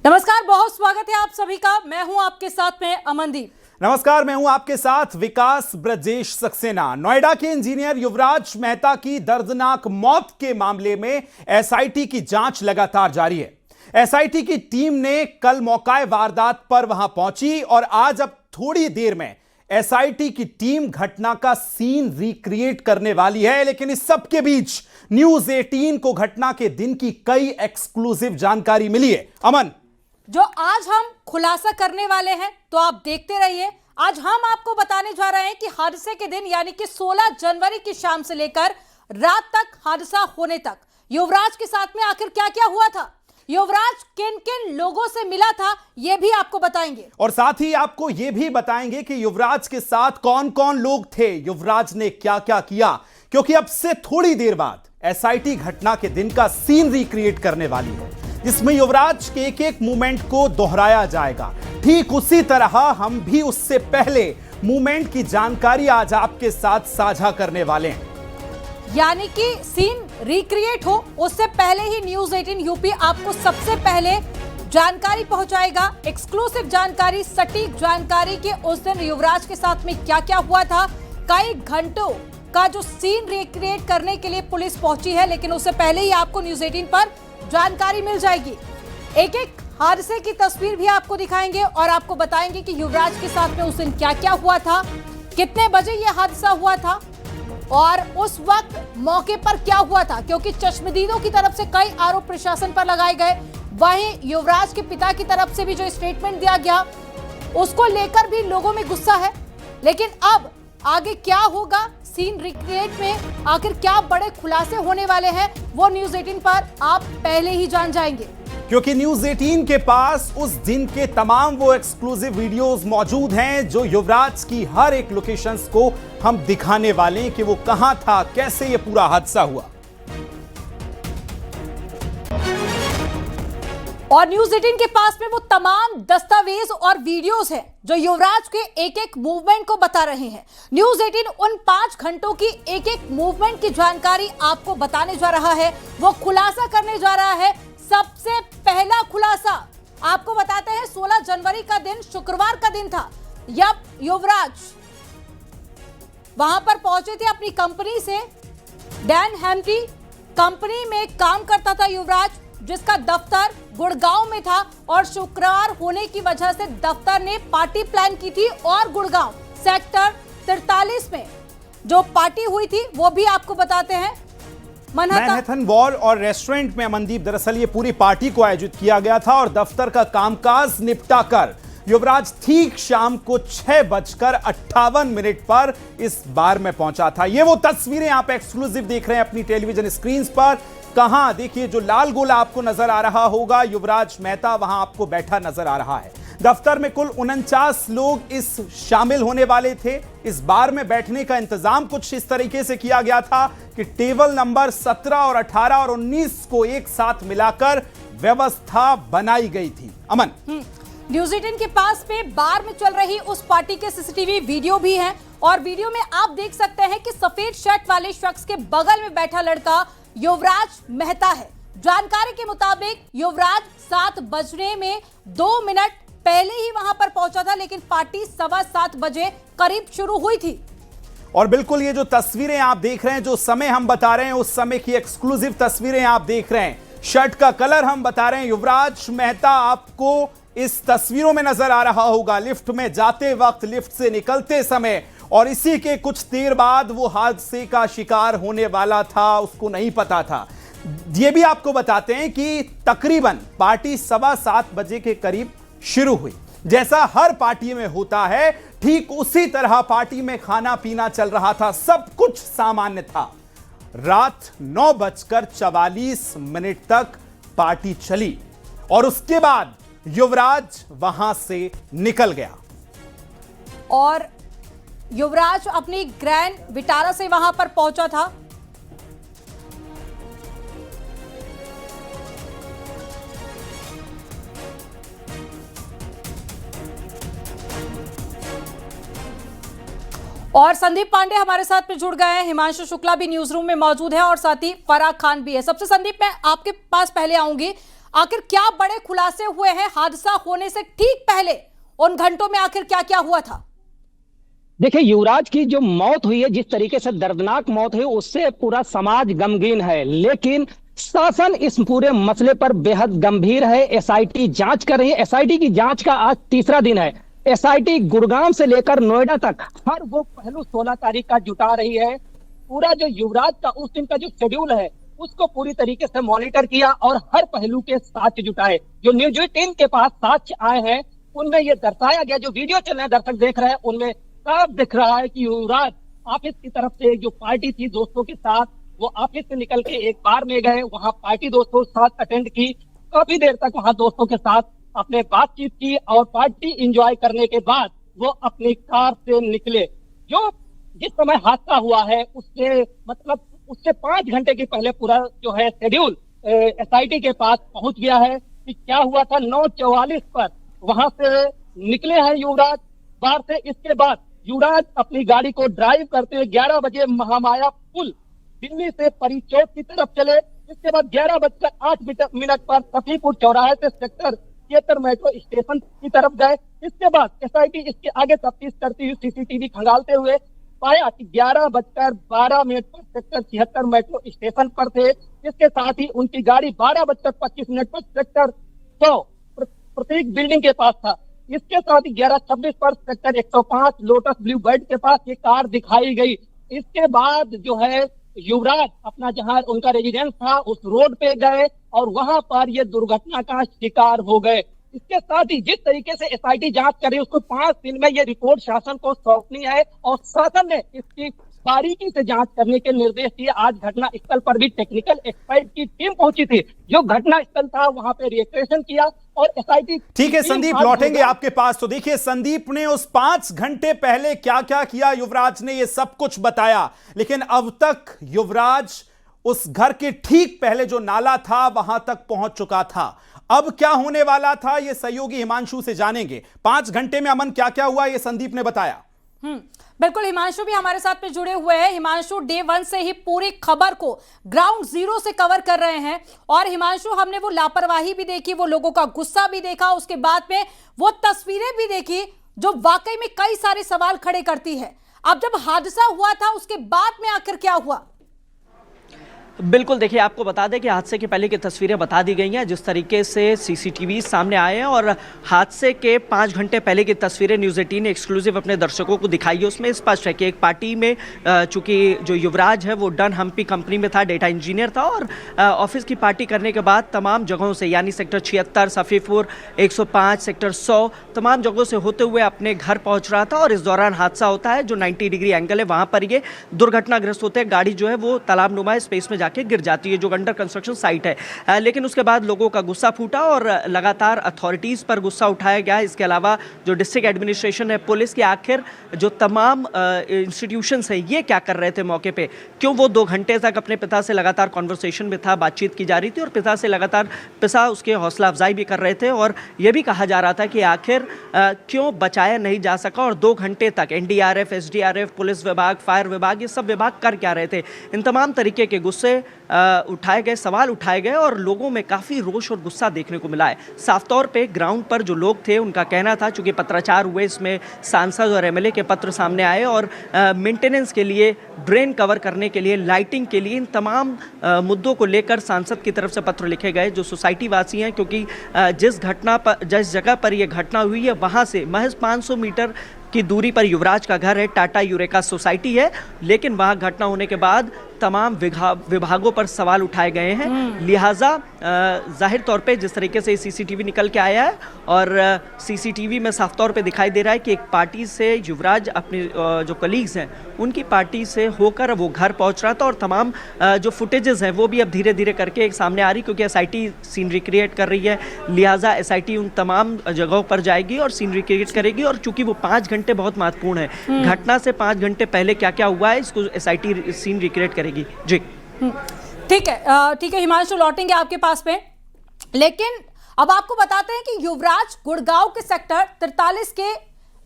नमस्कार, बहुत स्वागत है आप सभी का। मैं हूं आपके साथ में अमनदीप। नमस्कार, मैं हूं आपके साथ विकास ब्रजेश सक्सेना। नोएडा के इंजीनियर युवराज मेहता की दर्दनाक मौत के मामले में एसआईटी की जांच लगातार जारी है। एसआईटी की टीम ने कल मौका वारदात पर वहां पहुंची और आज अब थोड़ी देर में एसआईटी की टीम घटना का सीन रिक्रिएट करने वाली है। लेकिन इस सब के बीच न्यूज 18 को घटना के दिन की कई एक्सक्लूसिव जानकारी मिली है। अमन, जो आज हम खुलासा करने वाले हैं तो आप देखते रहिए। आज हम आपको बताने जा रहे हैं कि हादसे के दिन यानी कि 16 जनवरी की शाम से लेकर रात तक हादसा होने तक युवराज के साथ में आखिर क्या क्या हुआ था, युवराज किन किन लोगों से मिला था, यह भी आपको बताएंगे। और साथ ही आपको यह भी बताएंगे कि युवराज के साथ कौन कौन लोग थे, युवराज ने क्या क्या किया, क्योंकि अब से थोड़ी देर बाद एसआईटी घटना के दिन का सीन रिक्रिएट करने वाली है, जिसमें युवराज के एक एक मूवमेंट को दोहराया जाएगा। ठीक उसी तरह हम भी उससे पहले मूवमेंट की जानकारी आज आपके साथ साझा करने वाले हैं। यानी कि सीन रिक्रिएट हो उससे पहले ही न्यूज 18 यूपी आपको सबसे पहले जानकारी पहुंचाएगा, एक्सक्लूसिव जानकारी, सटीक जानकारी कि उस दिन युवराज के साथ में क्या क्या हुआ था। कई घंटों का जो सीन रिक्रिएट करने के लिए पुलिस पहुंची है, लेकिन उससे पहले ही आपको न्यूज 18 पर जानकारी मिल जाएगी। एक एक हादसे की तस्वीर भी आपको दिखाएंगे और आपको बताएंगे कि युवराज के साथ में उस दिन क्या क्या हुआ था, कितने बजे यह हादसा हुआ था और उस वक्त मौके पर क्या हुआ था, क्योंकि चश्मदीदों की तरफ से कई आरोप प्रशासन पर लगाए गए। वहीं युवराज के पिता की तरफ से भी जो स्टेटमेंट दिया गया उसको लेकर भी लोगों में गुस्सा है। लेकिन अब आगे क्या होगा, सीन रिक्रिएट में आखिर क्या बड़े खुलासे होने वाले हैं, वो न्यूज 18 पर आप पहले ही जान जाएंगे, क्योंकि न्यूज 18 के पास उस दिन के तमाम वो एक्सक्लूसिव वीडियोस मौजूद हैं जो युवराज की हर एक लोकेशंस को हम दिखाने वाले हैं कि वो कहां था, कैसे ये पूरा हादसा हुआ। और न्यूज 18 के पास में वो तमाम दस्तावेज और वीडियोस हैं जो युवराज के एक एक मूवमेंट को बता रहे हैं। न्यूज 18 उन 5 घंटों की एक एक मूवमेंट की जानकारी आपको बताने जा रहा है, वो खुलासा करने जा रहा है। सबसे पहला खुलासा आपको बताते हैं, 16 जनवरी का दिन शुक्रवार का दिन था। जब युवराज वहां पर पहुंचे थे अपनी कंपनी से, डैन हेम्प्टी कंपनी में काम करता था युवराज, जिसका दफ्तर गुड़गांव में था। और शुक्रवार होने की वजह से दफ्तर ने पार्टी प्लान की थी और गुड़गांव सेक्टर 43 में जो पार्टी हुई थी वो भी आपको बताते हैं। मैनहट्टन वॉल और रेस्टोरेंट में अमनदीप, दरअसल ये पूरी पार्टी को आयोजित किया गया था और दफ्तर का कामकाज निपटा कर युवराज ठीक शाम को 6:58 पर इस बार में पहुंचा था। ये वो तस्वीरें आप एक्सक्लूसिव देख रहे हैं अपनी टेलीविजन स्क्रीन पर। कहां देखिए, जो लाल गोला आपको नजर आ रहा होगा, युवराज मेहता वहां आपको बैठा नजर आ रहा है। दफ्तर में कुल 49 लोग इस शामिल होने वाले थे। इस बार में बैठने का इंतजाम कुछ इस तरीके से किया गया था कि टेबल नंबर 17 और 18 और 19 को एक साथ मिलाकर व्यवस्था बनाई गई थी। अमन, न्यूज 18 के पास में बार में चल रही उस पार्टी के सीसीटीवी वीडियो भी है और वीडियो में आप देख सकते हैं कि सफेद शर्ट वाले शख्स के बगल में बैठा लड़का युवराज मेहता है। जानकारी के मुताबिक युवराज 7 बजने में 2 मिनट पहले ही वहां पर पहुंचा था, लेकिन पार्टी 7:15 बजे करीब शुरू हुई थी। और बिल्कुल ये जो तस्वीरें आप देख रहे हैं, जो समय हम बता रहे हैं उस समय की एक्सक्लूसिव तस्वीरें आप देख रहे हैं। शर्ट का कलर हम बता रहे हैं। युवराज मेहता आपको इस तस्वीरों में नजर आ रहा होगा, लिफ्ट में जाते वक्त, लिफ्ट से निकलते समय, और इसी के कुछ देर बाद वो हादसे का शिकार होने वाला था, उसको नहीं पता था। ये भी आपको बताते हैं कि तकरीबन पार्टी 7:15 बजे के करीब शुरू हुई। जैसा हर पार्टी में होता है, ठीक उसी तरह पार्टी में खाना पीना चल रहा था, सब कुछ सामान्य था। रात 9:44 तक पार्टी चली और उसके बाद युवराज वहां से निकल गया और युवराज अपनी ग्रैंड विटारा से वहां पर पहुंचा था। और संदीप पांडे हमारे साथ में जुड़ गए हैं, हिमांशु शुक्ला भी न्यूज रूम में मौजूद है और साथ ही फराह खान भी है। सबसे संदीप, मैं आपके पास पहले आऊंगी। आखिर क्या बड़े खुलासे हुए हैं हादसा होने से ठीक पहले उन घंटों में? आखिर क्या क्या हुआ था? देखिए, युवराज की जो मौत हुई है, जिस तरीके से दर्दनाक मौत हुई, उससे पूरा समाज गमगीन है। लेकिन शासन इस पूरे मसले पर बेहद गंभीर है। एसआईटी जांच कर रही है। एसआईटी की जांच का आज तीसरा दिन है। एसआईटी गुड़गांव से लेकर नोएडा तक हर वो पहलू 16 तारीख का जुटा रही है। पूरा जो युवराज का उस दिन का जो शेड्यूल है उसको पूरी तरीके से मॉनिटर किया और हर पहलू के साक्ष्य जुटाए। जो न्यूज 18 के पास साक्ष्य आए हैं उनमें ये दर्शाया गया, जो वीडियो चल रहे हैं दर्शक देख रहे हैं, उनमें साफ दिख रहा है कि युवराज ऑफिस की तरफ से जो पार्टी थी दोस्तों के साथ, वो ऑफिस से निकल के एक बार में गए, वहां पार्टी दोस्तों के साथ अटेंड की, काफी देर तक वहां दोस्तों के साथ अपने बातचीत की और पार्टी एंजॉय करने के बाद वो अपनी कार से निकले। जो जिस समय हादसा हुआ है उससे 5 घंटे के पहले पूरा जो है शेड्यूल एसआईटी के पास पहुंच गया है कि क्या हुआ था। 9:44 पर वहां से निकले हैं युवराज बाहर से। इसके बाद युवराज अपनी गाड़ी को ड्राइव करते हुए 11 बजे महामाया पुल दिल्ली से परी चौक की तरफ चले। इसके बाद 11:08 पर सफीपुर चौराहे से सेक्टर 76 मेट्रो स्टेशन की तरफ गए। इसके बाद एसआईटी इसके आगे तफ्तीश करती हुई सीसीटीवी खंगालते हुए पाया कि 11:12 पर सेक्टर 76 मेट्रो स्टेशन पर थे। इसके साथ ही उनकी गाड़ी 12:25 पर सेक्टर 100 प्रतीक बिल्डिंग के पास था। इसके साथ ही 11:26 पर सेक्टर 105 लोटस ब्लू बर्ड के पास ये कार दिखाई गई। इसके बाद जो है युवराज अपना जहां उनका रेजिडेंस था उस रोड पे गए और वहां पर ये दुर्घटना का शिकार हो गए। इसके साथ ही जिस तरीके से एसआईटी जांच करे उसको 5 दिन में ये रिपोर्ट शासन को सौंपनी है और शासन ने इसकी बारीकी से जांच करने के निर्देश दिए। आज घटना स्थल पर भी टेक्निकल एक्सपर्ट की टीम पहुंची थी, जो घटना स्थल था वहां पे रिएक्शन किया और एसआईटी। ठीक है संदीप, लौटेंगे आपके पास। तो देखिए, संदीप ने उस 5 घंटे पहले क्या क्या किया युवराज ने, ये सब कुछ बताया। लेकिन अब तक युवराज उस घर के ठीक पहले जो नाला था वहां तक पहुंच चुका था। अब क्या होने वाला था ये सहयोगी हिमांशु से जानेंगे। 5 घंटे में अमन क्या क्या हुआ ये संदीप ने बताया। बिल्कुल, हिमांशु भी हमारे साथ में जुड़े हुए हैं। हिमांशु डे 1 से ही पूरी खबर को ग्राउंड जीरो से कवर कर रहे हैं। और हिमांशु, हमने वो लापरवाही भी देखी, वो लोगों का गुस्सा भी देखा, उसके बाद में वो तस्वीरें भी देखी जो वाकई में कई सारे सवाल खड़े करती है। अब जब हादसा हुआ था उसके बाद में आखिर क्या हुआ? बिल्कुल, देखिए आपको बता दें कि हादसे के पहले की तस्वीरें बता दी गई हैं। जिस तरीके से सीसीटीवी सामने आए हैं और हादसे के 5 घंटे पहले की तस्वीरें न्यूज़ 18 ने एक्सक्लूसिव अपने दर्शकों को दिखाई है। उसमें स्पष्ट है कि एक पार्टी में चूंकि जो युवराज है वो डन हम्पी कंपनी में था, डेटा इंजीनियर था और ऑफिस की पार्टी करने के बाद तमाम जगहों से यानी सेक्टर 76, सफ़ीपुर 105, सेक्टर 100 तमाम जगहों से होते हुए अपने घर पहुँच रहा था। और इस दौरान हादसा होता है। जो 90 डिग्री एंगल है वहाँ पर ये दुर्घटनाग्रस्त होते हैं। गाड़ी जो है वो तालाब नुमा स्पेस में के गिर जाती है, जो अंडर कंस्ट्रक्शन साइट है। लेकिन उसके बाद लोगों का गुस्सा फूटा और लगातार अथॉरिटीज़ पर गुस्सा उठाया गया। इसके अलावा जो डिस्ट्रिक्ट एडमिनिस्ट्रेशन है, पुलिस की, आखिर जो तमाम इंस्टीट्यूशंस हैं ये क्या कर रहे थे मौके पे, क्यों वो 2 घंटे तक अपने पिता से लगातार कॉन्वर्सेशन में था, बातचीत की जा रही थी और पिता से लगातार उसके हौसला अफजाई भी कर रहे थे। और यह भी कहा जा रहा था कि आखिर क्यों बचाया नहीं जा सका और 2 घंटे तक एनडीआरएफ, एसडीआरएफ, पुलिस विभाग, फायर विभाग, ये सब विभाग कर क्या रहे थे। इन तमाम तरीके के गुस्से उठाए गए, सवाल उठाए गए और लोगों में काफ़ी रोष और गुस्सा देखने को मिला है। साफ तौर पे ग्राउंड पर जो लोग थे उनका कहना था, चूंकि पत्राचार हुए, इसमें सांसद और एमएलए के पत्र सामने आए और मेंटेनेंस के लिए, ड्रेन कवर करने के लिए, लाइटिंग के लिए, इन तमाम मुद्दों को लेकर सांसद की तरफ से पत्र लिखे गए। जो सोसाइटी वासी हैं, क्योंकि जिस जगह पर यह घटना हुई है वहाँ से महज 500 मीटर की दूरी पर युवराज का घर है, टाटा यूरेका सोसाइटी है। लेकिन वहाँ घटना होने के बाद तमाम विभागों पर सवाल उठाए गए हैं। लिहाजा जाहिर तौर पे जिस तरीके से सीसीटीवी निकल के आया है और सीसीटीवी में साफ तौर पे दिखाई दे रहा है कि एक पार्टी से युवराज अपने जो कलीग्स हैं उनकी पार्टी से होकर वो घर पहुंच रहा था और तमाम जो फुटेजेस हैं वो भी अब धीरे धीरे करके एक सामने आ रही, क्योंकि एसआईटी सीन रिक्रिएट कर रही है। लिहाजा एसआईटी उन तमाम जगहों पर जाएगी और सीन रिक्रिएट करेगी। और चूंकि वो 5 घंटे बहुत महत्वपूर्ण है, घटना से 5 घंटे पहले क्या क्या हुआ है इसको एसआईटी सीन रिक्रिएट करेगी। जी ठीक है हिमांशु, लौटेंगे आपके पास में। लेकिन अब आपको बताते हैं कि युवराज गुड़गांव के सेक्टर 43 के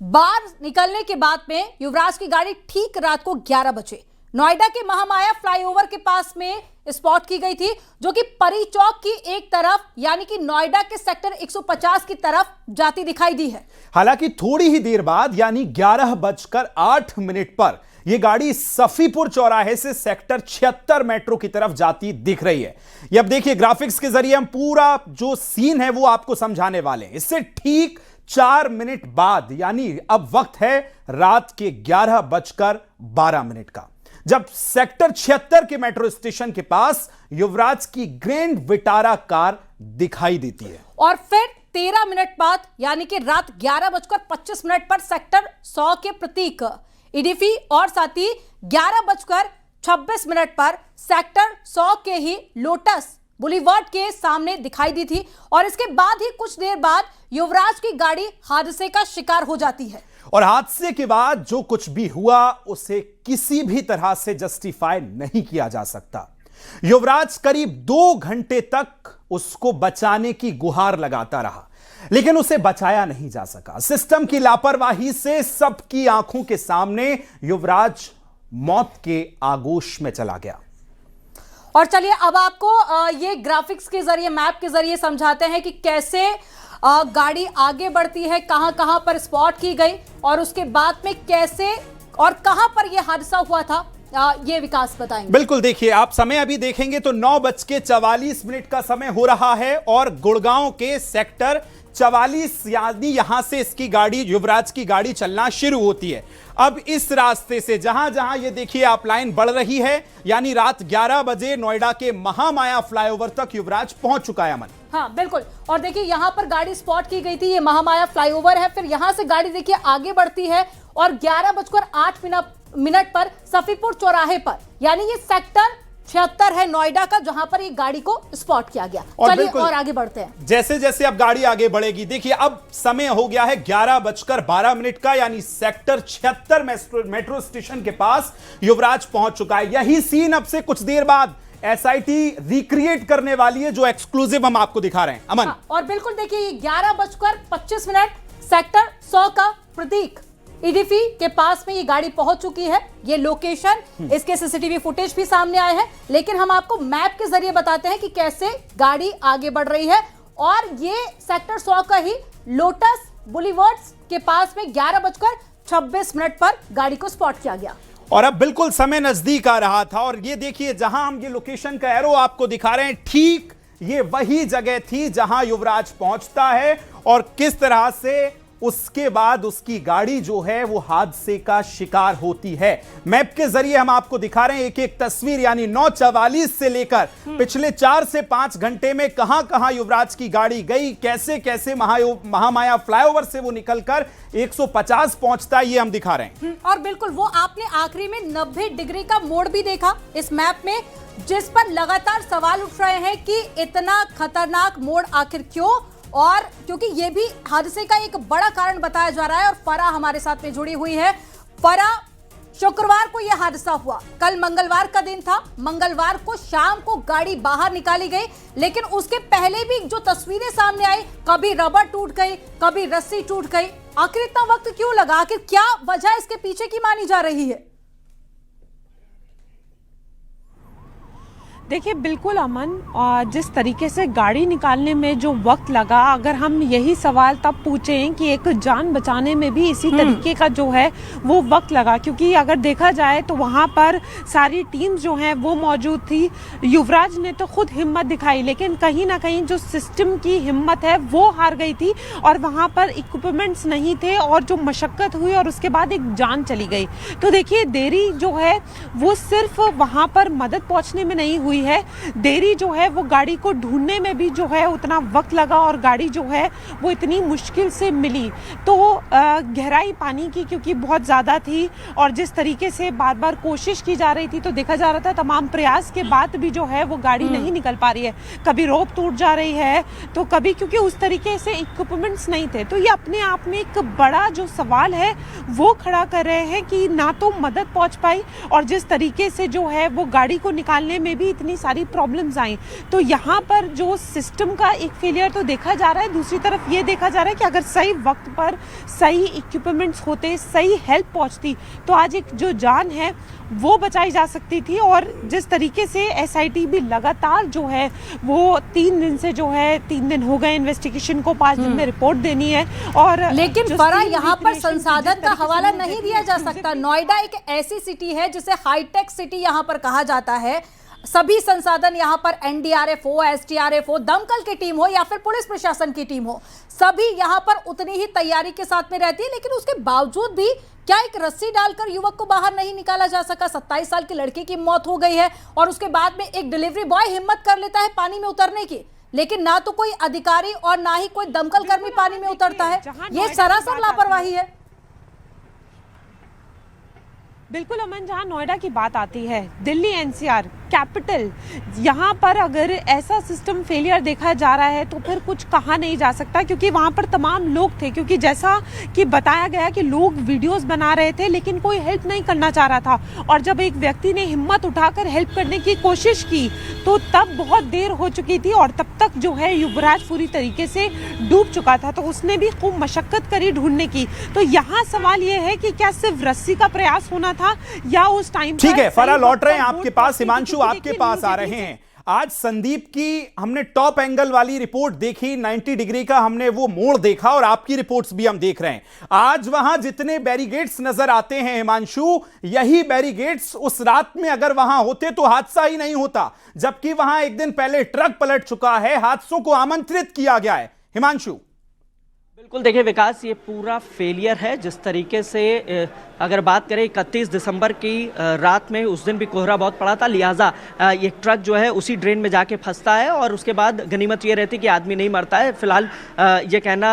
बाहर निकलने के बाद में युवराज की गाड़ी ठीक रात को 11 बजे नोएडा के महामाया फ्लाईओवर के पास में स्पॉट की गई थी, जो कि परी चौक की एक तरफ यानी कि नोएडा के सेक्टर 150 की तरफ जाती दिखाई दी है। हालांकि थोड़ी ही देर बाद यानी 11:08 पर यह गाड़ी सफीपुर चौराहे से सेक्टर 76 मेट्रो की तरफ जाती दिख रही है। ये अब देखिए ग्राफिक्स के जरिए हम पूरा जो सीन है वो आपको समझाने वाले हैं। इससे ठीक 4 मिनट बाद यानी अब वक्त है रात के 11:12 का, जब सेक्टर 76 के मेट्रो स्टेशन के पास युवराज की ग्रैंड विटारा कार दिखाई देती है। और फिर 13 मिनट बाद यानी कि रात 11:25 पर सेक्टर 100 के प्रतीक ईडीफी और साथ ही 11:26 पर सेक्टर 100 के ही लोटस बुलीवर्ड के सामने दिखाई दी थी। और इसके बाद ही कुछ देर बाद युवराज की गाड़ी हादसे का शिकार हो जाती है। और हादसे के बाद जो कुछ भी हुआ उसे किसी भी तरह से जस्टिफाई नहीं किया जा सकता। युवराज करीब 2 घंटे तक उसको बचाने की गुहार लगाता रहा, लेकिन उसे बचाया नहीं जा सका। सिस्टम की लापरवाही से सबकी आंखों के सामने युवराज मौत के आगोश में चला गया। और चलिए अब आपको ये ग्राफिक्स के जरिए, मैप के जरिए समझाते हैं कि कैसे गाड़ी आगे बढ़ती है, कहां कहां पर स्पॉट की गई और उसके बाद में कैसे और कहां पर यह हादसा हुआ था, ये विकास बताएंगे। बिल्कुल, देखिए आप समय अभी देखेंगे तो 9:44 का समय हो रहा है और गुड़गांव के सेक्टर 44 यानी यहां से इसकी गाड़ी, युवराज की गाड़ी चलना शुरू होती है। अब इस रास्ते से जहां जहां ये देखिए आप लाइन बढ़ रही है, यानी रात 11 बजे नोएडा के महामाया फ्लाईओवर तक युवराज पहुंच चुका है। अमन, हाँ बिल्कुल, और देखिए यहां पर गाड़ी स्पॉट की गई थी, ये महामाया फ्लाईओवर है। फिर यहां से गाड़ी देखिए आगे बढ़ती है और 11:08 पर सफीपुर चौराहे पर यानी ये सेक्टर 76 है नोएडा का, जहां पर ये गाड़ी को स्पॉट किया गया। चलिए और आगे बढ़ते हैं। जैसे जैसे अब गाड़ी आगे बढ़ेगी, देखिए अब समय हो गया है 11:12 का, यानी सेक्टर 76 मेट्रो स्टेशन के पास युवराज पहुंच चुका है। यही सीन अब से कुछ देर बाद एसआईटी रिक्रिएट करने वाली है, जो एक्सक्लूसिव हम आपको दिखा रहे हैं। अमन, हाँ, और बिल्कुल देखिए 11:25 सेक्टर 100 का प्रतीक ईडीफी के पास में ये गाड़ी पहुंच चुकी है। ये लोकेशन, इसके सीसीटीवी फुटेज भी सामने आए हैं, लेकिन हम आपको मैप के जरिए बताते हैं कि कैसे गाड़ी आगे बढ़ रही है। और ये सेक्टर 100 का ही लोटस बुलीवर्ड्स के पास में 11:26 पर गाड़ी को स्पॉट किया गया। और अब बिल्कुल समय नजदीक आ रहा था और ये देखिए जहां हम ये लोकेशन का एरो आपको दिखा रहे हैं, ठीक ये वही जगह थी जहां युवराज पहुंचता है और किस तरह से उसके बाद उसकी गाड़ी जो है वो हादसे का शिकार होती है। मैप के जरिए हम आपको दिखा रहे हैं एक एक तस्वीर, यानी 9:44 से लेकर पिछले 4 से 5 घंटे में कहां कहां युवराज की गाड़ी गई, कैसे कैसे महामाया फ्लाईओवर से वो निकलकर 150 पहुंचता है, ये हम दिखा रहे हैं। और बिल्कुल वो आपने आखिरी में 90 डिग्री का मोड़ भी देखा इस मैप में, जिस पर लगातार सवाल उठ रहे हैं कि इतना खतरनाक मोड़ आखिर क्यों, और क्योंकि ये भी हादसे का एक बड़ा कारण बताया जा रहा है। और फरा हमारे साथ में जुड़ी हुई है। फरा, शुक्रवार को यह हादसा हुआ, कल मंगलवार का दिन था। मंगलवार को शाम को गाड़ी बाहर निकाली गई, लेकिन उसके पहले भी जो तस्वीरें सामने आई, कभी रबर टूट गई, कभी रस्सी टूट गई। आखिर इतना वक्त क्यों लगा, आखिर क्या वजह इसके पीछे की मानी जा रही है? देखिए बिल्कुल अमन, जिस तरीके से गाड़ी निकालने में जो वक्त लगा, अगर हम यही सवाल तब पूछें कि एक जान बचाने में भी इसी तरीके का जो है वो वक्त लगा, क्योंकि अगर देखा जाए तो वहाँ पर सारी टीम जो है वो मौजूद थी। युवराज ने तो खुद हिम्मत दिखाई, लेकिन कहीं ना कहीं जो सिस्टम की हिम्मत है वो हार गई थी और वहाँ पर इक्विपमेंट्स नहीं थे और जो मशक्क़त हुई और उसके बाद एक जान चली गई। तो देखिए देरी जो है वो सिर्फ वहाँ पर मदद पहुँचने में नहीं हुई है, देरी जो है वो गाड़ी को ढूंढने में भी जो है उतना वक्त लगा और गाड़ी जो है वो इतनी मुश्किल से मिली। तो गहराई पानी की क्योंकि बहुत ज़्यादा थी और जिस तरीके से बार बार कोशिश की जा रही थी, तो देखा जा रहा था तमाम प्रयास के बाद भी जो है वो गाड़ी नहीं निकल पा रही है। कभी रोप टूट जा रही है तो कभी, क्योंकि उस तरीके से इक्विपमेंट्स नहीं थे। तो ये अपने आप में एक बड़ा जो सवाल है वो खड़ा कर रहे हैं कि ना तो मदद पहुंच पाई और जिस तरीके से जो है वो गाड़ी को निकालने में भी इतनी इतनी सारी प्रॉब्लम्स आई। तो यहाँ पर जो सिस्टम का एक फेलियर तो देखा जा रहा है, दूसरी तरफ ये देखा जा रहा है कि अगर सही वक्त पर सही इक्विपमेंट्स होते, सही हेल्प पहुँचती तो आज एक जो जान है वो बचाई जा सकती थी। और जिस तरीके से एसआईटी भी लगातार जो है वो 3 दिन से जो है 3 दिन हो गए इन्वेस्टिगेशन को, 5 दिन में रिपोर्ट देनी है। और लेकिन फरा यहाँ पर संसाधन का हवाला नहीं दिया जा सकता। नोएडा एक ऐसी सिटी है जिसे हाईटेक सिटी यहाँ पर कहा जाता है। सभी संसाधन यहाँ पर एनडीआरएफ हो, एसडीआरएफ हो, दमकल की टीम हो या फिर पुलिस प्रशासन की टीम हो, सभी यहाँ पर उतनी ही तैयारी के साथ में रहती है। लेकिन उसके बावजूद भी क्या एक रस्सी डालकर युवक को बाहर नहीं निकाला जा सका? 27 साल की लड़की की मौत हो गई है और उसके बाद में एक डिलीवरी बॉय हिम्मत कर लेता है पानी में उतरने की, लेकिन ना तो कोई अधिकारी और ना ही कोई दमकल कर्मी पानी में उतरता है। ये सरासर लापरवाही है। बिल्कुल अमन, जहाँ नोएडा की बात आती है, दिल्ली एनसीआर कैपिटल, यहाँ पर अगर ऐसा सिस्टम फेलियर देखा जा रहा है तो फिर कुछ कहा नहीं जा सकता, क्योंकि वहाँ पर तमाम लोग थे। क्योंकि जैसा कि बताया गया कि लोग वीडियोस बना रहे थे लेकिन कोई हेल्प नहीं करना चाह रहा था, और जब एक व्यक्ति ने हिम्मत उठाकर हेल्प करने की कोशिश की तो तब बहुत देर हो चुकी थी और तब तक जो है युवराज पूरी तरीके से डूब चुका था। तो उसने भी खूब मशक्कत करी ढूंढने की। तो यहाँ सवाल ये है कि क्या सिर्फ रस्सी का प्रयास होना था या उस टाइम? ठीक है, फरा लौट रहे हैं आपके पास, हिमांशु आपके पास आ रहे हैं। आज संदीप की हमने टॉप एंगल वाली रिपोर्ट देखी, 90 डिग्री का हमने वो मोड़ देखा और आपकी रिपोर्ट्स भी हम देख रहे हैं। आज वहां जितने बैरिगेड्स नजर आते हैं हिमांशु, यही बैरिगेड्स उस रात में अगर वहां होते तो हादसा ही नहीं होता, जबकि वहां एक दिन पहले ट्रक पलट चुका है, हादसों को आमंत्रित किया गया है। हिमांशु, बिल्कुल देखिए विकास, ये पूरा फेलियर है। जिस तरीके से अगर बात करें 31 दिसंबर की रात में, उस दिन भी कोहरा बहुत पड़ा था, लिहाजा ये ट्रक जो है उसी ड्रेन में जाके फंसता है और उसके बाद गनीमत ये रहती कि आदमी नहीं मरता है। फिलहाल ये कहना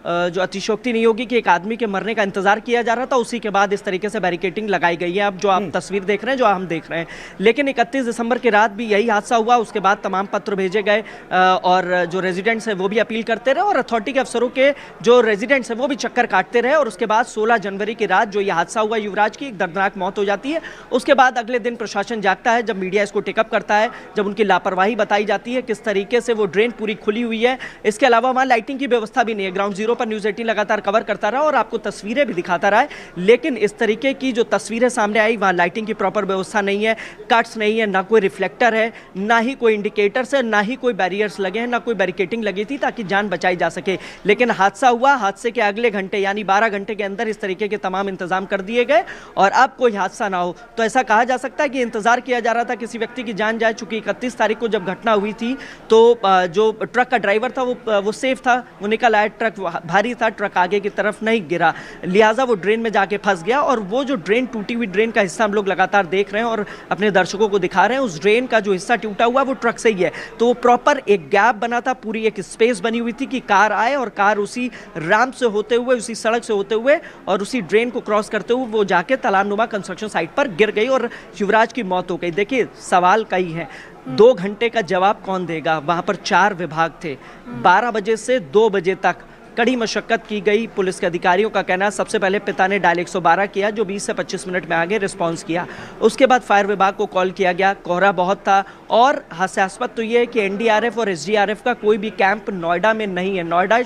जो अतिशयोक्ति नहीं होगी कि एक आदमी के मरने का इंतजार किया जा रहा था, उसी के बाद इस तरीके से बैरिकेडिंग लगाई गई है। अब जो आप तस्वीर देख रहे हैं, जो हम देख रहे हैं, लेकिन 31 दिसंबर की रात भी यही हादसा हुआ। उसके बाद तमाम पत्र भेजे गए और जो रेजिडेंट्स हैं वो भी अपील करते रहे और अथॉरिटी के अफसरों के जो रेजिडेंट्स हैं वो भी चक्कर काटते रहे। और उसके बाद 16 जनवरी की रात जो ये हादसा हुआ, युवराज की एक दर्दनाक मौत हो जाती है। उसके बाद अगले दिन प्रशासन जागता है, जब मीडिया इसको टेकअप करता है, जब उनकी लापरवाही बताई जाती है, किस तरीके से वो ड्रेन पूरी खुली हुई है। इसके अलावा वहाँ लाइटिंग की व्यवस्था भी नहीं है। ग्राउंड जीरो पर न्यूज़ 18 लगातार कवर करता रहा और आपको तस्वीरें भी दिखाता रहा है, लेकिन इस तरीके की जो तस्वीरें सामने आई, वहाँ लाइटिंग की प्रॉपर व्यवस्था नहीं है, कट्स नहीं है, ना कोई रिफ्लेक्टर है, ना ही कोई इंडिकेटर्स है, ना ही कोई बैरियर्स लगे हैं, ना कोई बैरिकेटिंग लगी थी ताकि जान बचाई जा सके। लेकिन हादसा हुआ, हादसे के अगले घंटे यानी 12 घंटे के अंदर इस तरीके के तमाम इंतजाम कर दिए गए और अब कोई हादसा ना हो। तो ऐसा कहा जा सकता है कि इंतजार किया जा रहा था किसी व्यक्ति की जान जाए। चूंकि 31 तारीख को जब घटना हुई थी तो जो ट्रक का ड्राइवर था वो सेफ था, वो निकल आया, ट्रक भारी था, ट्रक आगे की तरफ नहीं गिरा, लिहाजा वो ड्रेन में जाके फंस गया। और वो जो ड्रेन, टूटी हुई ड्रेन का हिस्सा हम लोग लगातार देख रहे हैं और अपने दर्शकों को दिखा रहे हैं। उस ड्रेन का जो हिस्सा टूटा हुआ वो ट्रक से ही है। तो वो प्रॉपर एक गैप बना था, पूरी एक स्पेस बनी हुई थी कि कार आए और कार उसी राम से होते हुए, उसी सड़क से होते हुए और उसी ड्रेन को क्रॉस करते हुए वो जाके तालाबनुमा कंस्ट्रक्शन साइट पर गिर गई और युवराज की मौत हो गई। देखिए सवाल कई है, 2 घंटे का जवाब कौन देगा? वहां पर 4 विभाग थे, 12 बजे से 2 बजे तक कड़ी मशक्कत की गई। पुलिस के अधिकारियों का कहना है सबसे पहले पिता ने डायल 112 किया, जो 20 से 25 मिनट में आगे रिस्पांस किया। उसके बाद फायर विभाग को कॉल किया गया, कोहरा बहुत था और हास्यास्पद तो ये है कि एनडीआरएफ और एसडीआरएफ का कोई भी कैंप नोएडा में नहीं है। नोएडा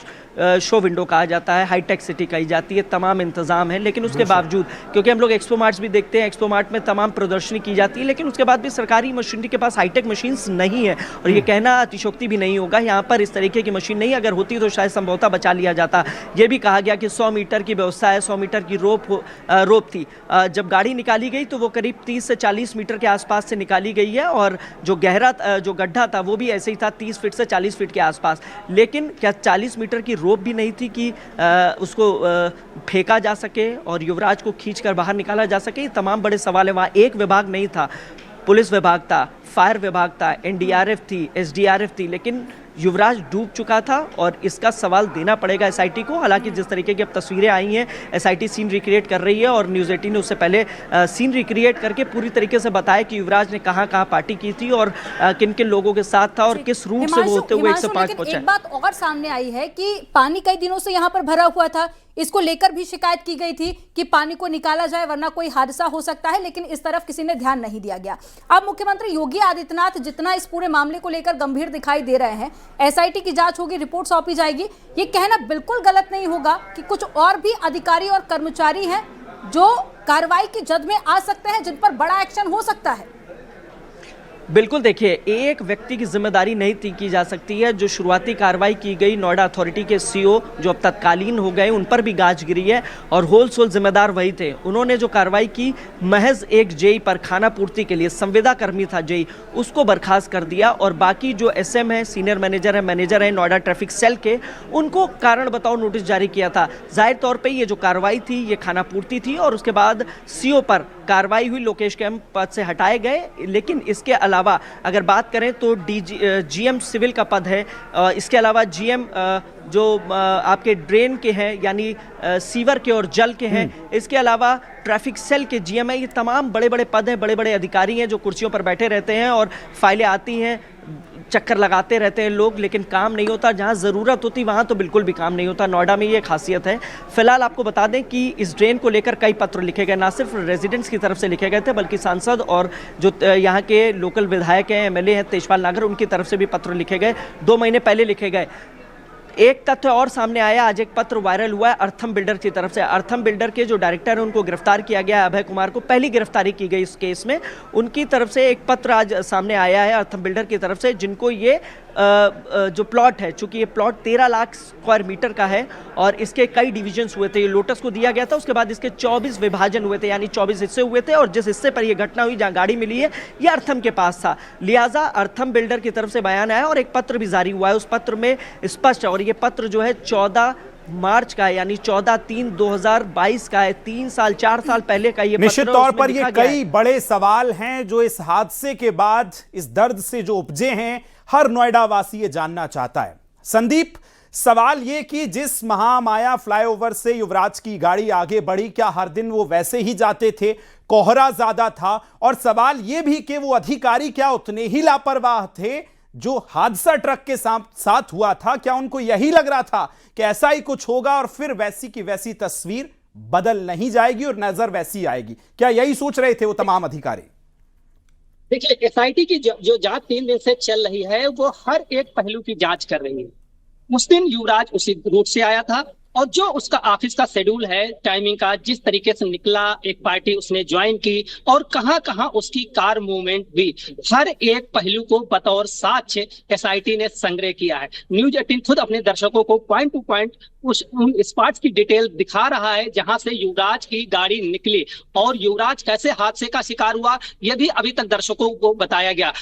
शो विंडो कहा जाता है, हाईटेक सिटी कही जाती है, तमाम इंतजाम है, लेकिन उसके बावजूद, क्योंकि हम लोग एक्सपो मार्ट्स भी देखते हैं, एक्सपो मार्ट में तमाम प्रदर्शनी की जाती है, लेकिन उसके बाद भी सरकारी मशीनरी के पास हाईटेक मशीन्स नहीं है। और ये कहना अतिशोक्ति भी नहीं होगा, यहाँ पर इस तरीके की मशीन नहीं, अगर होती तो शायद संभवतः बचा लिया जाता। ये भी कहा गया कि 100 मीटर की व्यवस्था है, 100 मीटर की रोप थी। जब गाड़ी निकाली गई तो वो करीब 30 से 40 मीटर के आसपास से निकाली गई है और जो जो गड्ढा था वो भी ऐसे ही था, 30 फीट से 40 फीट के आसपास। लेकिन क्या 40 मीटर की रोप भी नहीं थी कि उसको फेंका जा सके और युवराज को खींचकर बाहर निकाला जा सके? ये तमाम बड़े सवाल है। वहाँ एक विभाग नहीं था, पुलिस विभाग था, फायर विभाग था, एनडीआरएफ थी, एसडीआरएफ थी, लेकिन युवराज डूब चुका था और इसका सवाल देना पड़ेगा एसआईटी को। हालांकि जिस तरीके की अब तस्वीरें आई हैं, एसआईटी सीन रिक्रिएट कर रही है और न्यूज़ 18 ने उससे पहले सीन रिक्रिएट करके पूरी तरीके से बताया कि युवराज ने कहां पार्टी की थी और किन किन लोगों के साथ था और किस रूट से वो होते हुए 105 पहुंचा। एक बात और सामने आई है कि पानी कई दिनों से यहाँ पर भरा हुआ था, इसको लेकर भी शिकायत की गई थी कि पानी को निकाला जाए वरना कोई हादसा हो सकता है, लेकिन इस तरफ किसी ने ध्यान नहीं दिया गया। अब मुख्यमंत्री योगी आदित्यनाथ जितना इस पूरे मामले को लेकर गंभीर दिखाई दे रहे हैं, एसआईटी की जांच होगी, रिपोर्ट सौंपी जाएगी, ये कहना बिल्कुल गलत नहीं होगा कि कुछ और भी अधिकारी और कर्मचारी हैं जो कार्रवाई की जद में आ सकते हैं, जिन पर बड़ा एक्शन हो सकता है। बिल्कुल, देखिए, एक व्यक्ति की जिम्मेदारी नहीं की जा सकती है। जो शुरुआती कार्रवाई की गई नोएडा अथॉरिटी के सीओ जो अब तत्कालीन हो गए, उन पर भी गाज गिरी है और होल सोल जिम्मेदार वही थे। उन्होंने जो कार्रवाई की, महज एक जेई पर खाना पूर्ति के लिए संविदा कर्मी था जेई, उसको बर्खास्त कर दिया और बाकी जो एसएम है, सीनियर मैनेजर है नोएडा ट्रैफिक सेल के, उनको कारण बताओ नोटिस जारी किया था। जाहिर तौर पर ये जो कार्रवाई थी ये खाना पूर्ति थी और उसके बाद सीओ पर कार्रवाई हुई, लोकेश के पद से हटाए गए। लेकिन इसके अलावा अगर बात करें तो जीएम सिविल का पद है, इसके अलावा जीएम जो आपके ड्रेन के हैं यानी सीवर के और जल के हैं, इसके अलावा ट्रैफिक सेल के जीएम है। ये तमाम बड़े बड़े पद हैं, बड़े बड़े अधिकारी हैं जो कुर्सियों पर बैठे रहते हैं और फाइलें आती हैं, चक्कर लगाते रहते हैं लोग, लेकिन काम नहीं होता। जहां ज़रूरत होती वहां तो बिल्कुल भी काम नहीं होता। नोएडा में ये खासियत है। फिलहाल आपको बता दें कि इस ड्रेन को लेकर कई पत्र लिखे गए, ना सिर्फ रेजिडेंट्स की तरफ से लिखे गए थे बल्कि सांसद और जो यहाँ के लोकल विधायक हैं, एमएलए हैं तेजपाल नागर, उनकी तरफ से भी पत्र लिखे गए, 2 महीने पहले लिखे गए। एक तथ्य और सामने आया, आज एक पत्र वायरल हुआ है अर्थम बिल्डर की तरफ से। अर्थम बिल्डर के जो डायरेक्टर हैं उनको गिरफ्तार किया गया है, अभय कुमार को पहली गिरफ्तारी की गई इस केस में। उनकी तरफ से एक पत्र आज सामने आया है अर्थम बिल्डर की तरफ से, जिनको ये जो प्लॉट है, चूंकि ये प्लॉट 13 लाख स्क्वायर मीटर का है और इसके कई डिविजन्स हुए थे। ये लोटस को दिया गया था, उसके बाद इसके 24 विभाजन हुए थे, यानी 24 हिस्से हुए थे और जिस हिस्से पर यह घटना हुई, जहां गाड़ी मिली है, ये अर्थम के पास था। लिहाजा अर्थम बिल्डर की तरफ से बयान आया और एक पत्र भी जारी हुआ है। उस पत्र में स्पष्ट है, और ये पत्र जो है 14 मार्च का है, यानी 14/3/2022 का है, 4 साल पहले का ये पत्र। निश्चित तौर पर ये कई बड़े सवाल हैं जो इस हादसे के बाद इस दर्द से जो उपजे हैं, हर नोएडा वासी ये जानना चाहता है। संदीप, सवाल ये कि जिस महामाया फ्लाईओवर से युवराज की गाड़ी आगे बढ़ी, क्या हर दिन वो वैसे ही जाते थे? कोहरा ज्यादा था, और सवाल ये भी कि वो अधिकारी क्या उतने ही लापरवाह थे जो हादसा ट्रक के साथ हुआ था? क्या उनको यही लग रहा था कि ऐसा ही कुछ होगा और फिर वैसी की वैसी तस्वीर बदल नहीं जाएगी और नजर वैसी आएगी? क्या यही सोच रहे थे वो तमाम अधिकारी? देखिए, एसआईटी की जो जांच 3 दिन से चल रही है, वो हर एक पहलू की जांच कर रही है। उस दिन युवराज उसी रूट से आया था और जो उसका ऑफिस का शेड्यूल है, टाइमिंग का, जिस तरीके से निकला, एक पार्टी उसने ज्वाइन की और कहां कहां उसकी कार मूवमेंट भी, हर एक पहलू को बतौर साक्ष्य एसआईटी ने संग्रह किया है। न्यूज 18 खुद अपने दर्शकों को पॉइंट टू पॉइंट उन स्पॉट्स की डिटेल दिखा रहा है जहां से युवराज की गाड़ी निकली और युवराज कैसे हादसे का शिकार हुआ, यह भी अभी तक दर्शकों को बताया गया।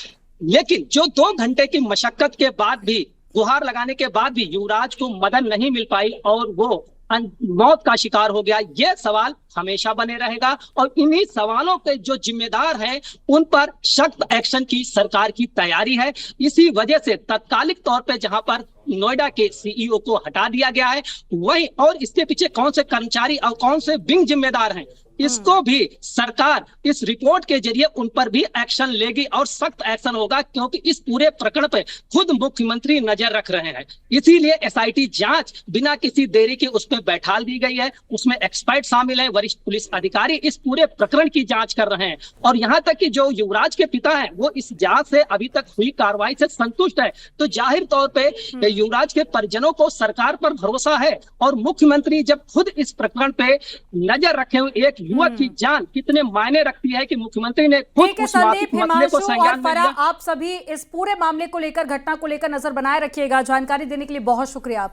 लेकिन जो 2 घंटे की मशक्कत के बाद भी, गुहार लगाने के बाद भी युवराज को मदद नहीं मिल पाई और वो मौत का शिकार हो गया, यह सवाल हमेशा बने रहेगा। और इन्हीं सवालों के जो जिम्मेदार हैं उन पर सख्त एक्शन की सरकार की तैयारी है। इसी वजह से तत्कालिक तौर पे जहां पर नोएडा के सीईओ को हटा दिया गया है, वही और इसके पीछे कौन से कर्मचारी और कौन से विंग जिम्मेदार हैं, इसको भी सरकार इस रिपोर्ट के जरिए उन पर भी एक्शन लेगी और सख्त एक्शन होगा, क्योंकि इस पूरे प्रकरण पे खुद मुख्यमंत्री नजर रख रहे हैं। इसीलिए एसआईटी जांच बिना किसी देरी के उस पर बैठा दी गई है। उसमें एक्सपर्ट शामिल है, वरिष्ठ पुलिस अधिकारी इस पूरे प्रकरण की जांच कर रहे हैं। और यहाँ तक कि जो युवराज के पिता हैं वो इस जांच से अभी तक हुई कार्रवाई से संतुष्ट है। तो जाहिर तौर पर युवराज के परिजनों को सरकार पर भरोसा है और मुख्यमंत्री जब खुद इस प्रकरण पे नजर रखे हुए, एक युवक की जान कितने मायने रखती है कि मुख्यमंत्री ने खुद उस मसले को संज्ञान में लिया। आप सभी इस पूरे मामले को लेकर, घटना को लेकर नजर बनाए रखिएगा। जानकारी देने के लिए बहुत शुक्रिया।